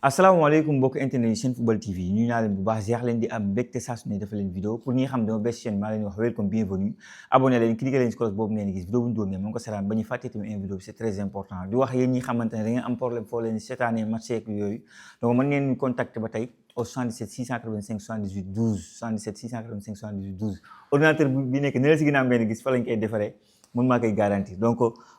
asalaamaaleykum mbokk internet yi Senfootball TV ñu naa leen bu baax jeex leen di am mbégte saa su ne dafa leen vidéo pour ñi nga xam dama bes chaîne maa leen wax welcome bienvenue abonné leen cliquer leen si cloche boobu ngeen gis vidéo bu ñu doon ne moo ngi ko seetaan ba ñu fàtte tamit une vidéo bi c'est très important di wax yéen ñi xamante ne da ngeen am problème foo leen seetaanee match yeeg yooyu donc mën ngeen ñu contacter ba tey au 77 685 78 12 77 685 78 12 ordinateur bi nekk ne la si ginnaaw ngeen gis fa lañ koy defaree mën maa koy garantir donc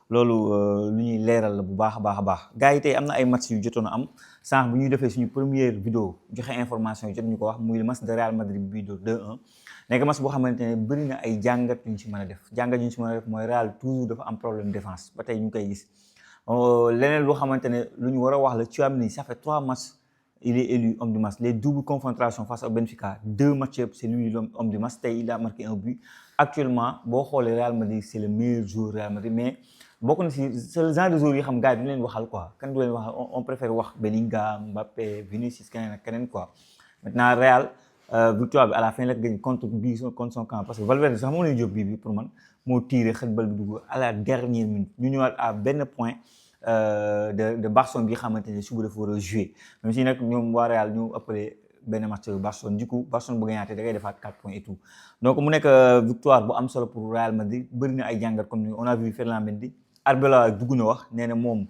loolu lu ñuy leeral la bu baax a baax gars yi tey am na ay match yu jotoon a am sànq bu ñuy defee suñu première vidéo joxe information yi jot ñu ko wax muy le match de Real Madrid bii de 2-1 nekk match boo xamante ne bëri na ay jàngat yu ñu si mën a def jàngat yu ñu si mën a def mooy Real toujours dafa am problème défense ba tey ñu ngi koy gis leneen loo xamante ne lu ñu war a wax la Tchouaméni ça fait 3 matchs il est élu homme du match les doubles confrontations face au Benfica 2 matchs yëpp c'est lui l'homme du match tey il a marqué un but actuellement boo xoolee Real Madrid c'est le meilleur joueur Real Madrid mais bokk na si c'est le genre de joueurs yi xam gars yi du leen waxal quoi kan du leen waxal on préfère wax Bellingham Mbappé Vinicius keneen ak keneen quoi maintenant Real victoire bi à la fin la gagne contre son camp parce que Valverde sax moo leen jóg bii pour man moo tiré xët bal bi dugg à la dernière minute ñu ñëwaat à benn point de Barcelone bi xamante ne suba dafa war a jouer même si nag ñoom waa Real ñu appelé benn match Barcelone du coup Barcelone bu gagnaatee da ngay defaat 4 points et tout donc mu nekk victoire bu am solo pour Real Madrid bëri na ay jàngat comme ni on a vu Ferland Mendy Arbeloa dugg na wax nee na moom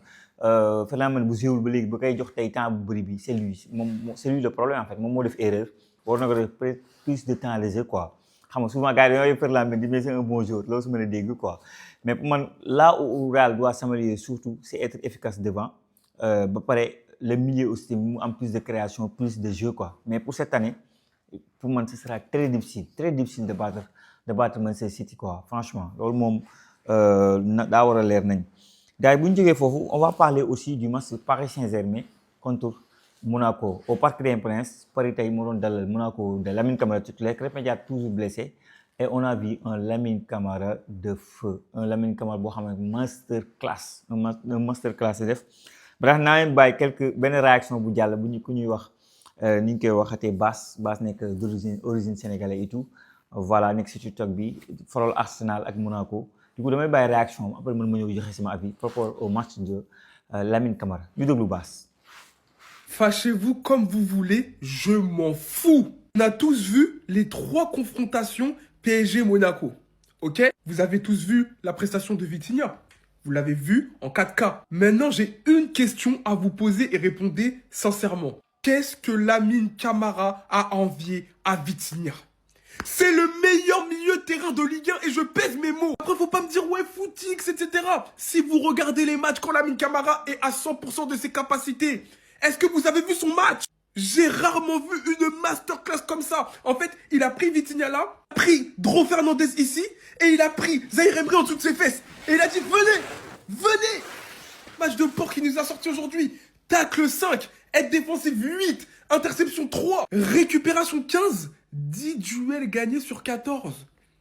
Ferland Mendy bu jéewul ba léegi ba koy jox tey temps bu bëri bi c'est lui moom c'est lui le problème en fait moom moo def erreur war na ko def peut-être plus de temps de jeu quoi xam nga souvent gars yi dañoo yëg Ferland Mendy mais c'est un bon joueur loolu su mën a dégg quoi mais pour man là où Real doit s'améliorer surtout c'est être efficace devant ba pare le milieu aussi mu am plus de création plus de jeu quoi mais pour cette année pour moi ce sera très difficile de battre Manchester City quoi franchement loolu moom daa war a leer nañ gars yi bu ñu jógee foofu on va parler aussi du match Paris Saint-Germain contre Monaco au Parc des Princes Paris tey moo doon dalal Monaco de Lamine Camara titulaire Krépin Diatta toujours blessé et on a vu un Lamine Camara de feu un Lamine Camara boo xam ne masterclass un masterclass def ba tax naa leen bàyyi benn réaction bu jàll bu ñu ku ñuy wax ni ñu koy waxatee Bass nekk d'origine sénégalais et tout voilà nekk si TikTok bi farol Arsenal ak Monaco du coup damay bàyyi réaction après mën ma ñëw joxe sama avis par rapport au match de Lamine Camara ñu déglu Bass. Fâchez-vous comme vous voulez, je m'en fous. On a tous vu les 3 confrontations PSG-Monaco, ok? Vous avez tous vu la prestation de Vitinha. Vous l'avez vu en 4K. Maintenant, j'ai une question à vous poser et répondez sincèrement. Qu'est-ce que Lamine Camara a envié à Vitinha? C'est le meilleur milieu de terrain de Ligue 1 et je pèse mes mots. Après, faut pas me dire ouais, footix, etc. Si vous regardez les matchs quand Lamine Camara est à 100% de ses capacités, est-ce que vous avez vu son match? J'ai rarement vu une masterclass comme ça. En fait, il a pris Vitinha là, pris Dro Fernandez ici, et il a pris Zaïre Emery en dessous de ses fesses. Et il a dit, venez. Match de porc qui nous a sorti aujourd'hui. Tacle 5, aide défensive 8, interception 3, récupération 15, 10 duels gagnés sur 14.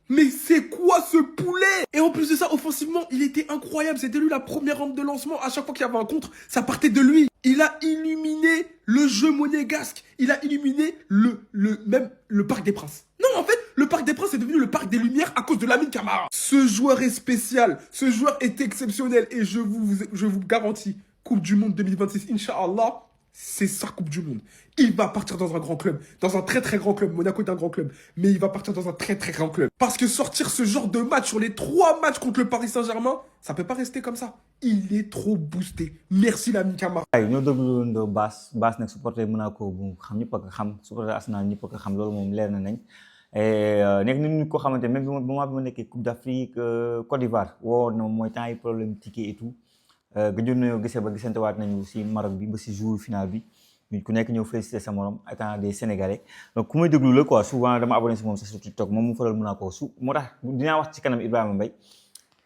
Mais c'est quoi ce poulet? Et en plus de ça, offensivement, il était incroyable. C'était lui la première rampe de lancement. À chaque fois qu'il y avait un contre, ça partait de lui. Il a illuminé le jeu monégasque. Il a illuminé même le Parc des Princes. Non, en fait, le Parc des Princes est devenu le Parc des Lumières à cause de Lamine Camara. Ce joueur est spécial. Ce joueur est exceptionnel. Et je vous garantis, Coupe du Monde 2026, Inch'Allah, c'est sa Coupe du Monde. Il va partir dans un grand club, dans un très très grand club. Monaco est un grand club, mais il va partir dans un très très grand club. Parce que sortir ce genre de match sur les 3 matchs contre le Paris Saint-Germain, ça peut pas rester comme ça. Il est trop boosté. Merci Lamine Camara. ñoo dégluwoon Bass nag supporter Monaco bu xam ñëpp a ko xam supporter Arsenal ñëpp a ko xam loolu moom leer na nañ nekk nit ko xamante même moment bi ma nekkee Coupe d'Afrique Côte d'Ivoire woo na mooy temps yi problème ticket et tout gëjoon nañoo gisee ba gisante waat nañu si Maroc bi ba si jour final bi ku nekk ñëw féliciter sa morom étant des Sénégalais donc ku may déglu la quoi souvent dama abonné si moom sa sur TikTok moom mu faral Monaco moo tax dinaa wax ci kanam Ibrahima Mbaye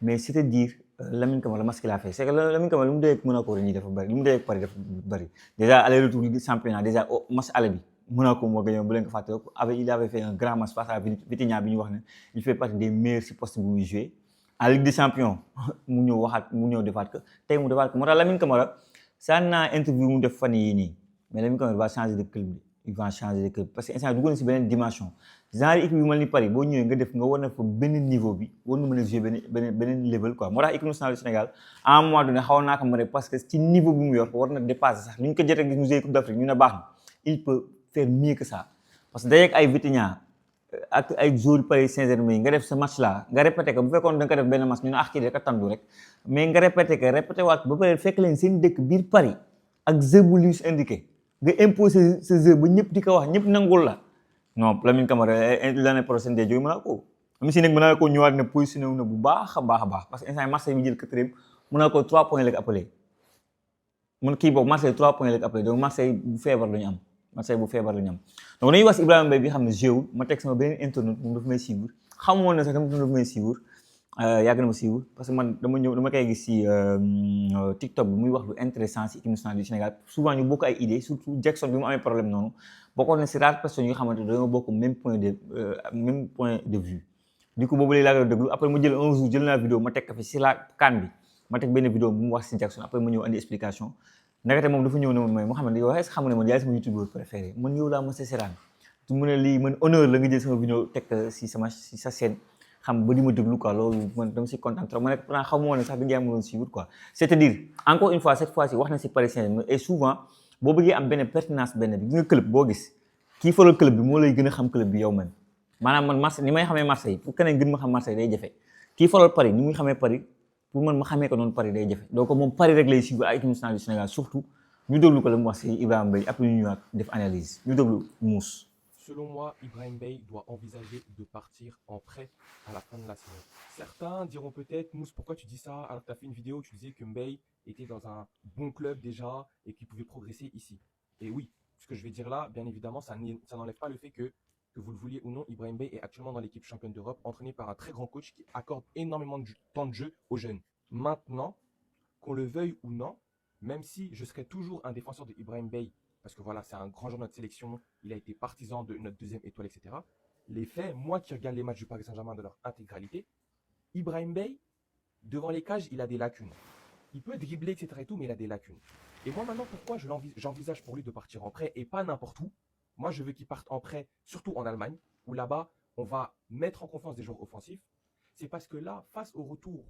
mais c'est-à-dire Lamine Camara le match qu'il a fait c'est que Lamine Camara li mu dee ak Monaco dañuy dafa bëri li mu dee ak Paris dafa bëri déjà aller retour du championnat déjà match aller bi Monaco moo gagné bu leen ko fàtte il avait fait un grand match face à Vitinha bi ñu wax ne il fait partie des meilleurs si poste bu muy joué en Ligue des Champions mu ñëw defaat ko tey mu defaat ko moo tax Lamine Camara saan naa interview mu def fan yii nii mais Lamine Camara va changer de club il va changer de club parce que instant dugg na si beneen dimension genre équipe yu mel ni Paris boo ñëwee nga def nga war na fa benn niveau bi war na mën a jouer beneen level quoi moo tax équipe nationale du Sénégal à un moment donné xawoon naa ko mën parce que ci niveau bi mu yor war na dépasser sax li ñu ko jotee gis mu jouer Coupe d'Afrique ñu ne baax na il peut faire mieux que ça parce que dajeeg ay Vitinha ak ay joueurs Paris Saint-Germain nga def ce match là nga répété ko bu fekkoon da nga ko def benn match ñu ne kii rek a tàndu rek mais nga répété waat ba pare fekk leen seen dëkk biir Paris ak jeu bu Luis indiqué nga imposer ce jeu ba ñëpp di ko wax ñëpp nangul la non Lamine Camara l'année prochaine de jooy mën naa ko même si nag mën naa ko ñëwaat ne positionné wu na bu baax a baax parce que instant Marseille bi jël 4e mën naa ko 3 points la ko appelé mun kii boobu Marseille 3 points la ko appelé donc Marseille bu feebar la ñu am donc dañuy wax si Ibrahima Mbaye bi xam ne jéewul ma teg sama beneen internet moom dafa may suivre xamoon na sax tamit dafa may suivre yàgg na ma suivre parce que man dama koy gis si TikTok bi muy wax lu intéressant si équipe nationale du Sénégal souvent ñu bokk ay idées surtout Jackson bi mu amee problème noonu bokkoon na si rares personnes yi nga xamante ne dañoo bokk même point de vue du coup boobu léegi laa ko déglu après ma jël un jour jël naa vidéo ma teg ko fi si la kan bi ma teg benn vidéo bu mu wax si Jackson après ma ñëw andi explication ndekete moom dafa ñëw ne man mu xam ne yow est-ce que xam ne man yaay sama youtubeur préféré man yow laa mos a seetaan tu mu ne lii man honneur la nga jël sama vidéo teg si sa chaîne xam ba di ma déglu quoi loolu man dama si content trop ma nekk pourtant xamoo ne sax bi nga mënoon suivre quoi c'est-à-dire encore une fois cette fois-ci wax na si Paris Saint-Germain et souvent boo bëggee am benn pertinence benn bi nga club boo gis kii faral club bi moo lay gën a xam club bi yow man maanaam man Marseille ni may xamee Marseille pour keneen gën ma xam Marseille day jafe kii faral Paris ni muy xamee Paris pour man ma xamee ko noonu Paris day jafe donc moom Paris rek lay suivre ak équipe nationale du Sénégal surtout ñu déglu ko la mu wax si Ibrahima Mbaye après ñu ñëwaat def analyse ñu déglu Mousse. Selon moi, Ibrahima Mbaye doit envisager de partir en prêt à la fin de la saison. Certains diront peut-être, Mousse, pourquoi tu dis ça alors que tu as fait une vidéo où tu disais que Mbaye était dans un bon club déjà et qu'il pouvait progresser ici. Et oui, ce que je vais dire là, bien évidemment, ça n'enlève pas le fait que vous le vouliez ou non, Ibrahima Mbaye est actuellement dans l'équipe championne d'Europe, entraîné par un très grand coach qui accorde énormément de temps de jeu aux jeunes. Maintenant, qu'on le veuille ou non, même si je serai toujours un défenseur de Ibrahima Mbaye, parce que voilà, c'est un grand joueur de notre sélection, il a été partisan de notre deuxième étoile, etc. Les faits, moi qui regarde les matchs du Paris Saint-Germain de leur intégralité, Ibrahima Mbaye, devant les cages, il a des lacunes. Il peut dribbler, etc. et tout, mais il a des lacunes. Et moi maintenant, pourquoi j'envisage pour lui de partir en prêt et pas n'importe où? Moi, je veux qu'il parte en prêt, surtout en Allemagne, où là-bas, on va mettre en confiance des joueurs offensifs. C'est parce que là, face au retour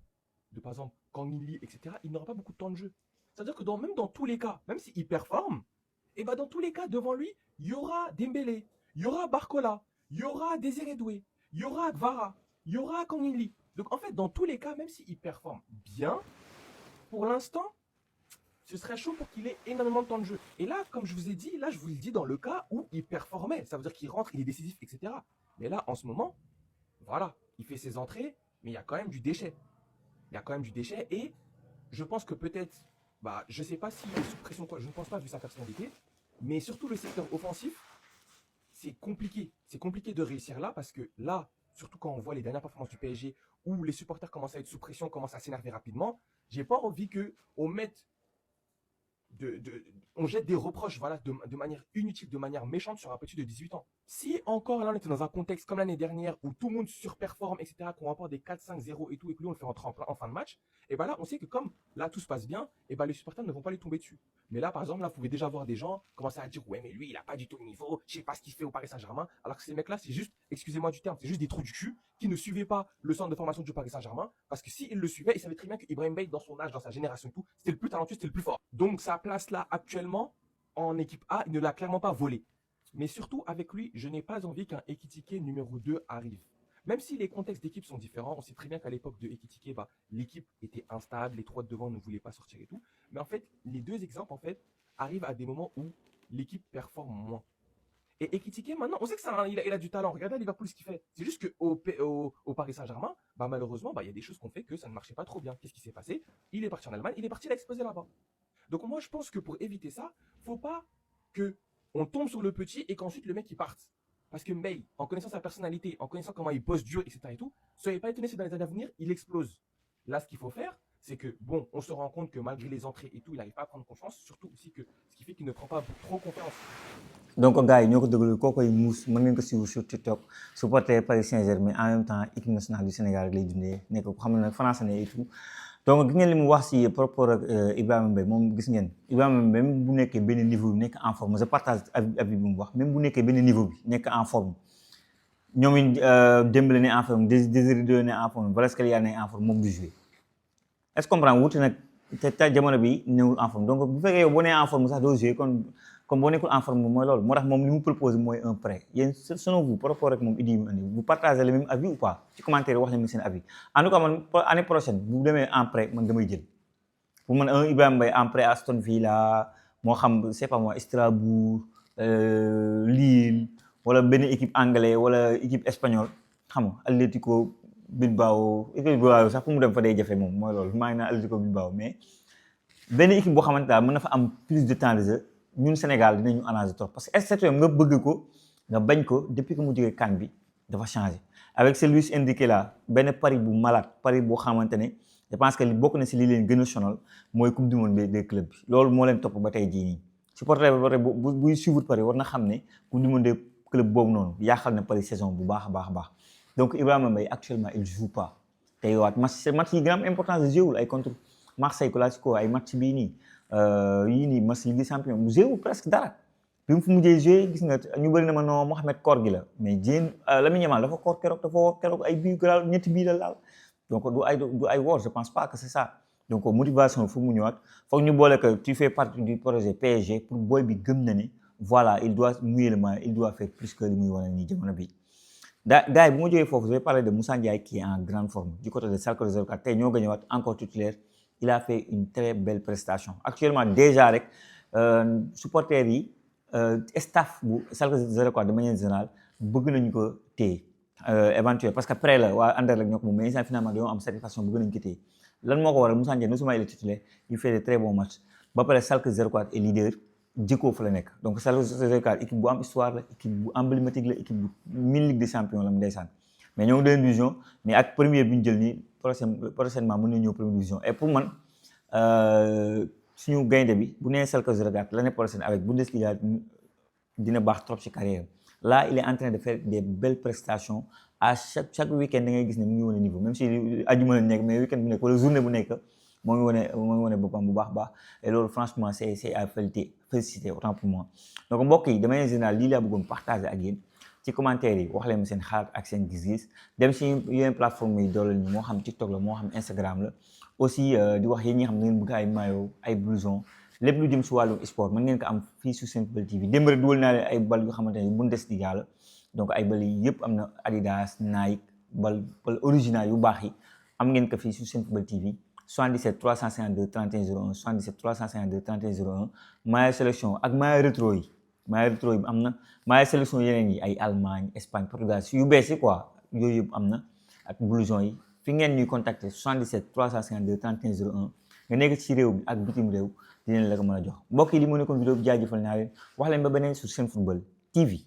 de, par exemple, Kangin, etc., il n'aura pas beaucoup de temps de jeu. C'est-à-dire que même dans tous les cas, même s'il performe, et dans tous les cas, devant lui, il y aura Dembélé, il y aura Barcola, il y aura Désiré Doué, il y aura Kvara, il y aura Kangin Lee. Donc en fait, dans tous les cas, même s'il performe bien, pour l'instant, ce serait chaud pour qu'il ait énormément de temps de jeu. Et là, comme je vous ai dit, là, je vous le dis dans le cas où il performait. Ça veut dire qu'il rentre, il est décisif, etc. Mais là, en ce moment, voilà, il fait ses entrées, mais il y a quand même du déchet. Il y a quand même du déchet et je pense que peut-être, je ne sais pas s'il est sous pression, quoi, je ne pense pas vu sa personnalité, mais surtout le secteur offensif, c'est compliqué. C'est compliqué de réussir là parce que là, surtout quand on voit les dernières performances du PSG où les supporters commencent à être sous pression, commencent à s'énerver rapidement, j'ai pas envie qu'on mette on jette des reproches voilà, de manière inutile, de manière méchante sur un petit de 18 ans. Si encore là on était dans un contexte comme l'année dernière où tout le monde surperforme, etc., qu'on remporte des 4-5-0 et tout, et que lui on le fait rentrer en fin de match, et là on sait que comme là tout se passe bien, et les supporters ne vont pas les tomber dessus. Mais là par exemple, là vous pouvez déjà voir des gens commencer à dire ouais mais lui il a pas du tout le niveau, je sais pas ce qu'il fait au Paris Saint-Germain, alors que ces mecs là c'est juste, excusez-moi du terme, c'est juste des trous du cul qui ne suivaient pas le centre de formation du Paris Saint-Germain, parce que s'ils le suivaient, ils savaient très bien que Ibrahima Mbaye dans son âge, dans sa génération et tout, c'était le plus talentueux, c'était le plus fort. Donc sa place là actuellement en équipe A, il ne l'a clairement pas volé. Mais surtout avec lui, je n'ai pas envie qu'un Ekitike numéro 2 arrive. Même si les contextes d'équipe sont différents, on sait très bien qu'à l'époque de Ekitike, l'équipe était instable, les trois de devant ne voulaient pas sortir et tout. Mais en fait, les deux exemples en fait arrivent à des moments où l'équipe performe moins. Et Ekitike, maintenant, on sait que il a du talent. Regardez à Liverpool ce qu'il fait. C'est juste qu'au Paris Saint-Germain, malheureusement, il y a des choses qu'on fait que ça ne marchait pas trop bien. Qu'est-ce qui s'est passé? Il est parti en Allemagne, il est parti l'exposer là-bas. Donc moi, je pense que pour éviter ça, faut pas qu'on tombe sur le petit et qu'ensuite le mec il parte. Parce que Mbaye, en connaissant sa personnalité, en connaissant comment il bosse dur, etc. et tout, soyez pas étonnés si dans les années à venir, il explose. Là, ce qu'il faut faire, c'est que, bon, on se rend compte que malgré les entrées et tout, il n'arrive pas à prendre confiance, surtout aussi que ce qui fait qu'il ne prend pas trop confiance. Donc gars yi ñoo ko déglu kookoy Mousse mën ngeen ko suivre sur TikTok supporter Paris Saint-Germain en même temps équipe nationale du Sénégal lay dundee nekk ko xam ne nag français et tout donc gis ngeen li mu wax si par rapport ak Ibrahima Mbaye moom gis ngeen Ibrahima Mbaye même bu nekkee benn niveau bi nekk en forme je partage avis bi mu wax même bu nekkee benn niveau bi nekk en forme ñoom it Dembélé ne en forme Désiré Doué ne en forme Kvaratskhelia ne en forme moom du jouer est-ce que comprendre wuute nag te jamono bi newul en forme donc bu fekkee yow boo nee en forme sax doo jouer kon comme boo nekkul en forme mooy loolu moo tax moom li mu propose mooy un prêt yéen selon vous par rapport ak moom idée yi mu andi vous partagez le même avis ou pas ci commentaire wax leen seen avis en tout cas man année prochaine bu demee en prêt man damay jël pour man un Ibrahima Mbaye en prêt Aston Villa moo xam c'est pas moi Strasbourg Lille wala benn équipe anglais wala équipe espagnole xam nga Atlético Bilbao sax pour mu dem fa day jafe moom mooy loolu maa ngi naan Atlético Bilbao mais benn équipe boo xamante daal mën na fa am plus de temps de jeu ñun Sénégal dinañu arranger trop parce que SCTM nga bëgg ko nga bañ ko depuis que mu jógee CAN bi dafa changé avec ce Luis Enrique là benn pari bu malade pari boo xamante ne je pense que li bokk na si li leen gën a sonal mooy coupe du monde des clubs bi loolu moo leen topp ba tey jii nii supporter ba buy suivre pari war na xam ne coupe du monde des clubs boobu noonu yàqal na pari saison bu baax a baax a baax donc Ibrahima Mbaye actuellement il joue pas tey waat match yi gën a am importance de jouer ay contre Marseille Classico ay match bii nii yii nii match Ligue des Champions mu joué presque dara bi mu fu mujjee joué gis nga ñu bëri na ma non Mohamed koor gi la mais Dieng Lamine Yamal dafa koor keroog ay bii graal ñetti bii la laal donc du ay woor je pense pas que c'est ça donc motivation foog mu ñëwaat foog ñu boole que tu fais partie du projet PSG pour booy bi gëm na ne voilà il doit mouiller le maillot il doit faire plus que li muy wane nii jamono bi gars yi bu ma jógee foofu je vais parler de Moussa Ndiaye qui est en grande forme du côté de Schalke 04 tey ñoo gagné waat encore titulaire il a fait une très belle prestation actuellement déjà rek supporters yi staff bu Schalke 04 de manière générale bëgg nañu ko téye éventuel parce que prêt la waa Anderlecht ñoo ko moom mais instant finalement dañoo am satisfaction bëgg nañu ko téye lan moo ko waral Moussa Ndiaye non seulement il est titulaire il fait de très bons matchs ba pare Schalke 04 est leader jikko fa la nekk donc Schalke 04 équipe bu am histoire la équipe bu emblématique la équipe bu mille Ligue des Champions la mu ndeysaan mais ñoo ngi deuxième division mais ak première bi ñu jël nii prochainement mën nañu ñëw première division et pour man suñu gaynde bi bu nee Schalke 04 l'année prochaine avec Bundesliga dina baax trop ci carrière là il est en train de faire des belles prestations à chaque week-end da ngay gis ne mu ngi wane niveau même si ajuma la nekk mais week-end bu nekk wala journée bu nekk moo ngi wane boppam bu baax et loolu franchement c'est à féliciter autant pour moi donc mbokk yi de manière générale lii laa bëggoon partager ak yéen ci commentaire yi wax leen seen xalaat ak seen gis-gis dem si yeneen plateforme yi dooleel ñu moo xam TikTok la moo xam Instagram la aussi di wax yéen ñi xam ne ngeen bëgg ay maillot ay blouson lépp lu jëm si wàllum sport mën ngeen ko am fii sur Senfootball TV démb rek dugal naa leen ay bal yu xamante ne Bundesliga la donc ay bal yi yëpp am na Adidas Nike bal original yu baax yi am ngeen ko fii sur Senfootball TV 77 352 31 01 77 352 31 01 maillot sélection ak maillot rétro yi am na maillot sélection yeneen yi ay Allemagne Espagne Portugal yu bees yi quoi yooyu yëpp am na ak blouson yi fi ngeen ñuy contacter 77 352 31 01 nga nekk ci réew bi ak bitim réew dinañ la ko mën a jox mbokk yi li moo nekkoon vidéo bi jaajëfal naa leen wax leen ba beneen sur Senfootball TV